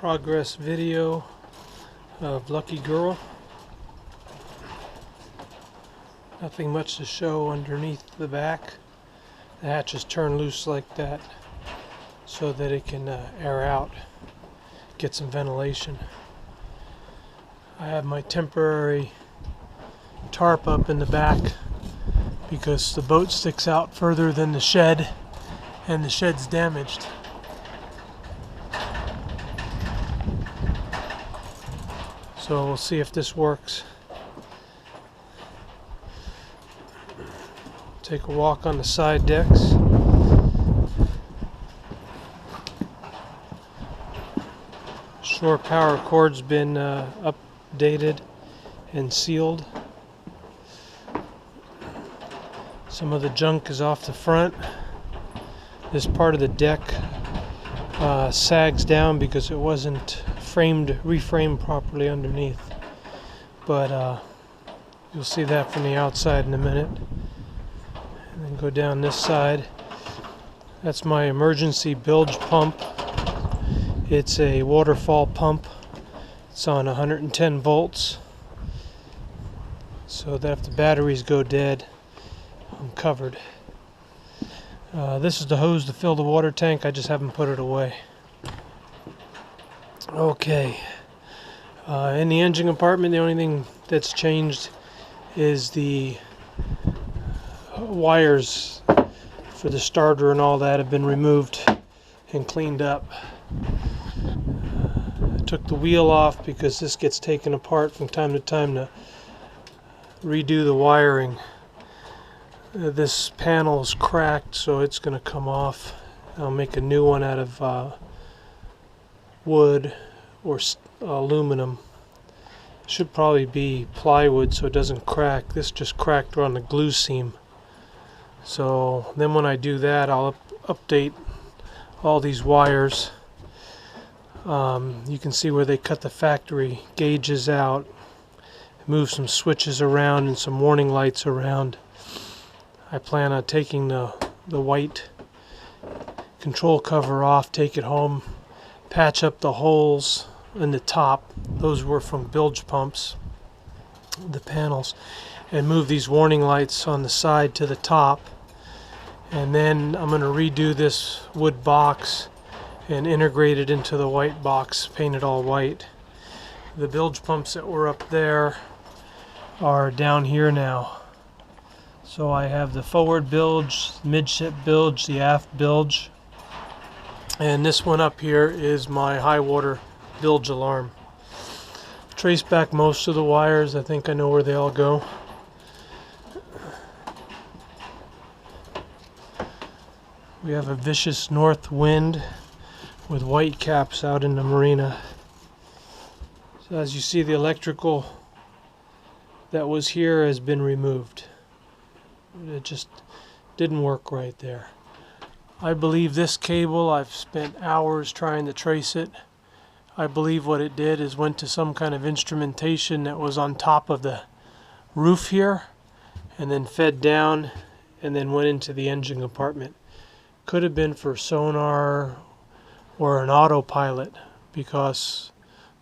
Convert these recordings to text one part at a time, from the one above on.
progress video of Lucky Girl. Nothing much to show underneath the back. The hatch is turned loose like that so that it can air out, get some ventilation. I have my temporary tarp up in the back because the boat sticks out further than the shed and the shed's damaged. So we'll see if this works. Take a walk on the side decks. Shore power cord's been updated and sealed. Some of the junk is off the front. This part of the deck sags down because it wasn't reframed properly underneath. But you'll see that from the outside in a minute. And then go down this side. That's my emergency bilge pump. It's a waterfall pump. It's on 110 volts. So that if the batteries go dead, I'm covered. This is the hose to fill the water tank. I just haven't put it away. Okay. In the engine compartment, the only thing that's changed is the wires for the starter and all that have been removed and cleaned up. I took the wheel off because this gets taken apart from time to time to redo the wiring. This panel is cracked, so it's going to come off. I'll make a new one out of wood or aluminum. Should probably be plywood so it doesn't crack. This just cracked on the glue seam. So then when I do that, I'll update all these wires. You can see where they cut the factory gauges out, move some switches around and some warning lights around. I plan on taking the white control cover off, take it home, patch up the holes in the top. Those were from bilge pumps, the panels, and move these warning lights on the side to the top. And then I'm going to redo this wood box and integrate it into the white box, paint it all white. The bilge pumps that were up there are down here now. So I have the forward bilge, midship bilge, the aft bilge, and this one up here is my high water bilge alarm. Trace back most of the wires. I think I know where they all go. We have a vicious north wind with white caps out in the marina. So as you see, the electrical that was here has been removed. It just didn't work right there. I believe this cable, I've spent hours trying to trace it. I believe what it did is went to some kind of instrumentation that was on top of the roof here and then fed down and then went into the engine compartment. Could have been for sonar or an autopilot because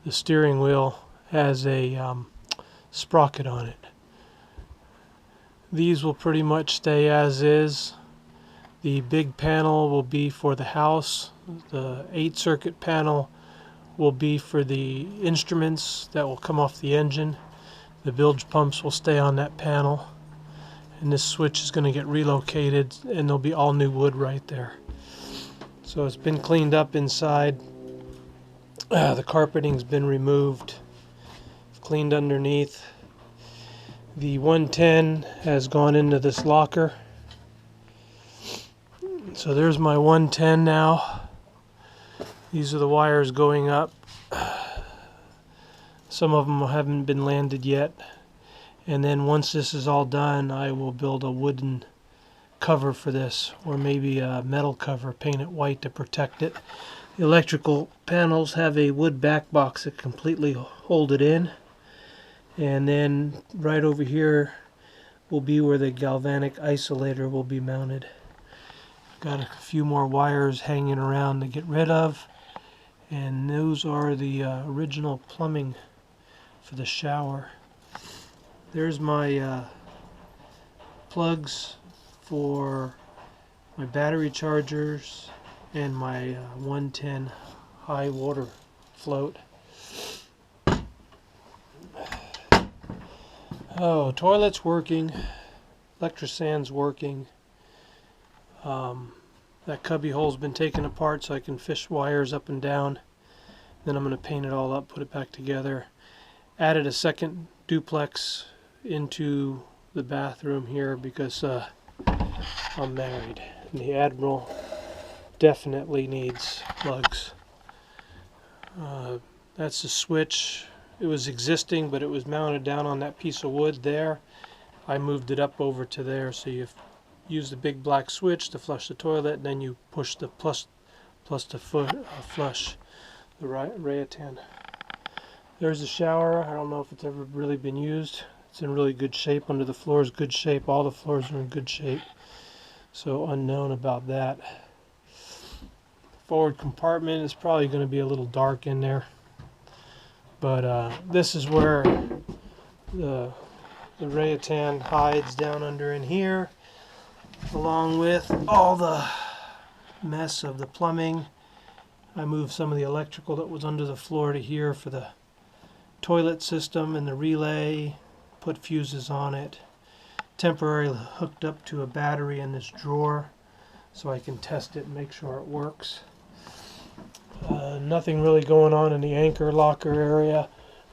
the steering wheel has a sprocket on it. These will pretty much stay as is. The big panel will be for the house. The 8-circuit panel will be for the instruments that will come off the engine. The bilge pumps will stay on that panel. And this switch is going to get relocated and there'll be all new wood right there. So it's been cleaned up inside. The carpeting's been removed. Cleaned underneath. The 110 has gone into this locker. So there's my 110 now. These are the wires going up. Some of them haven't been landed yet. And then once this is all done, I will build a wooden cover for this, or maybe a metal cover, paint it white to protect it. The electrical panels have a wood back box that completely hold it in. And then right over here will be where the galvanic isolator will be mounted. Got a few more wires hanging around to get rid of, And those are the original plumbing for the shower. There's my plugs for my battery chargers and my 110 high water float. Oh, toilet's working, electrosand's working. That cubby hole's been taken apart so I can fish wires up and down. Then I'm going to paint it all up, put it back together. Added a second duplex into the bathroom here because I'm married. And the Admiral definitely needs plugs. That's the switch. It was existing, but it was mounted down on that piece of wood there. I moved it up over to there, so you use the big black switch to flush the toilet, and then you push the plus to flush the Rayatan. There's the shower. I don't know if it's ever really been used. It's in really good shape. Under the floor is good shape. All the floors are in good shape. So unknown about that. Forward compartment is probably going to be a little dark in there. But this is where the Rayatan hides down under in here, along with all the mess of the plumbing. I moved some of the electrical that was under the floor to here for the toilet system and the relay, put fuses on it, temporarily hooked up to a battery in this drawer so I can test it and make sure it works. Nothing really going on in the anchor locker area.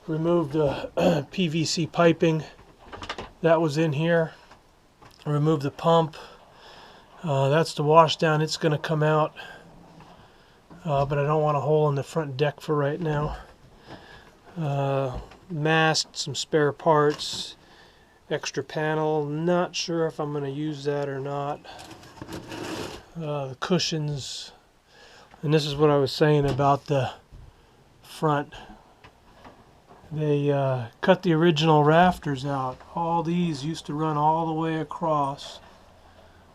Removed the PVC piping that was in here. Removed the pump. That's the wash down. It's going to come out, but I don't want a hole in the front deck for right now. Mast, some spare parts, extra panel. Not sure if I'm going to use that or not. The cushions. And this is what I was saying about the front. They cut the original rafters out. All these used to run all the way across.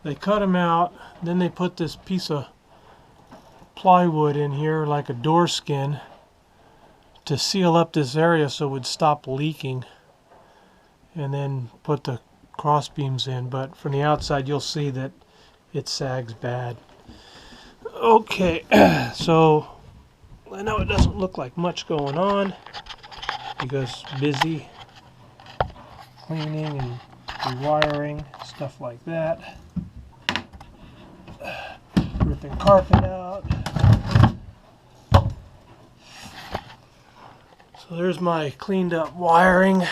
They cut them out, then they put this piece of plywood in here like a door skin to seal up this area so it would stop leaking, and then put the cross beams in. But from the outside you'll see that it sags bad. Okay, so I know it doesn't look like much going on because busy cleaning and rewiring, stuff like that. Ripping carpet out. So there's my cleaned up wiring.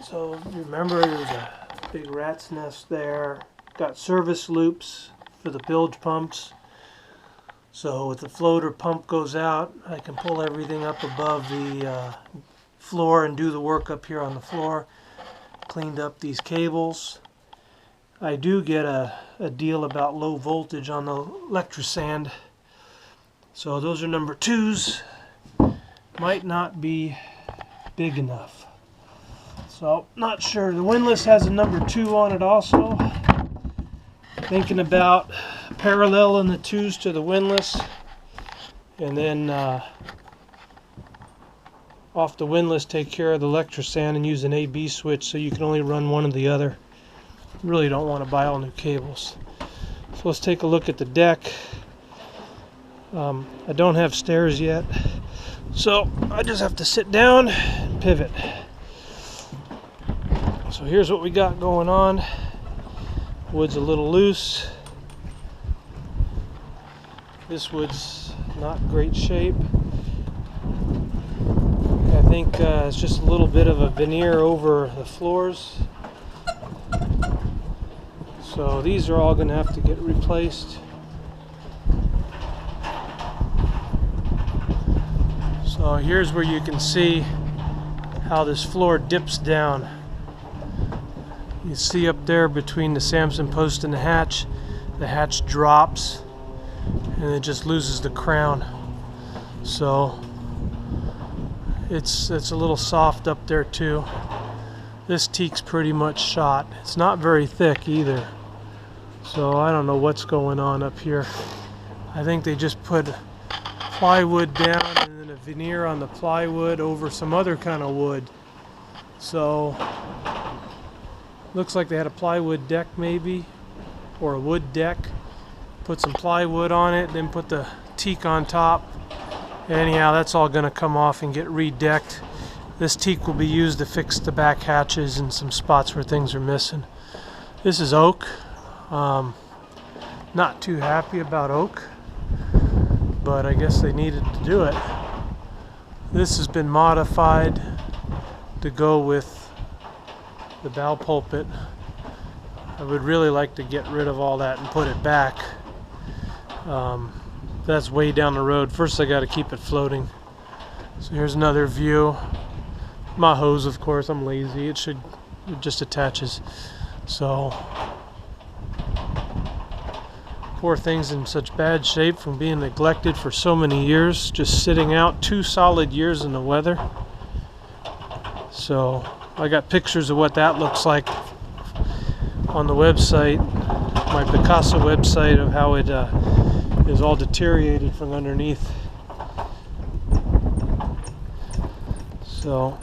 So remember, there's a big rat's nest there. Got service loops for the bilge pumps. So if the floater pump goes out, I can pull everything up above the floor and do the work up here on the floor. Cleaned up these cables. I do get a deal about low voltage on the electrosand. So those are number 2s. Might not be big enough. So not sure. The windlass has a number 2 on it also. Thinking about paralleling the 2s to the windlass, and then off the windlass take care of the electrosand and use an AB switch so you can only run one or the other. Really don't want to buy all new cables. So let's take a look at the deck. I don't have stairs yet, so I just have to sit down and pivot. So here's what we got going on. Wood's a little loose. This wood's not great shape. I think it's just a little bit of a veneer over the floors. So these are all going to have to get replaced. So here's where you can see how this floor dips down. You see up there between the Samson post and the hatch drops and it just loses the crown. So it's a little soft up there too. This teak's pretty much shot. It's not very thick either. So I don't know what's going on up here. I think they just put plywood down and then a veneer on the plywood over some other kind of wood. So looks like they had a plywood deck maybe, or a wood deck. Put some plywood on it, then put the teak on top. Anyhow, that's all going to come off and get redecked. This teak will be used to fix the back hatches and some spots where things are missing. This is oak. Not too happy about oak, but I guess they needed to do it. This has been modified to go with the bow pulpit. I would really like to get rid of all that and put it back. That's way down the road. First I got to keep it floating. So here's another view. My hose, of course, I'm lazy. It just attaches. So poor thing's in such bad shape from being neglected for so many years, just sitting out 2 solid years in the weather. So I got pictures of what that looks like on the website, my Picasso website, of how it is all deteriorated from underneath. So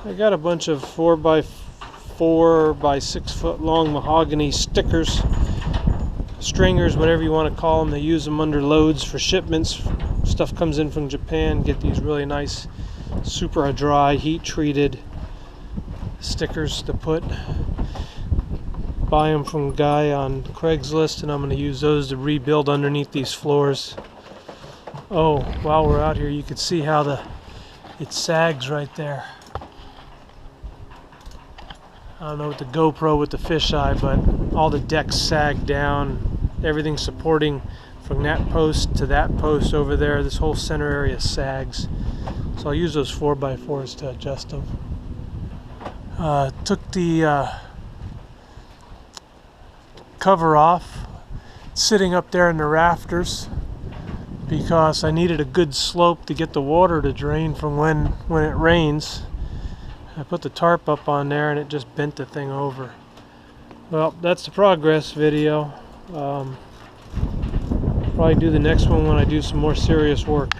I got a bunch of 4x4 by 6 foot long mahogany stickers, stringers, whatever you want to call them. They use them under loads for shipments. Stuff comes in from Japan. Get these really nice, super dry, heat treated stickers to put. Buy them from a guy on Craigslist, and I'm going to use those to rebuild underneath these floors. Oh, while we're out here, you can see how it sags right there. I don't know with the GoPro with the fisheye, but all the decks sag down. Everything's supporting from that post to that post over there. This whole center area sags. So I'll use those 4x4s to adjust them. Took the cover off, sitting up there in the rafters, because I needed a good slope to get the water to drain from when it rains. I put the tarp up on there and it just bent the thing over. Well, that's the progress video. Probably do the next one when I do some more serious work.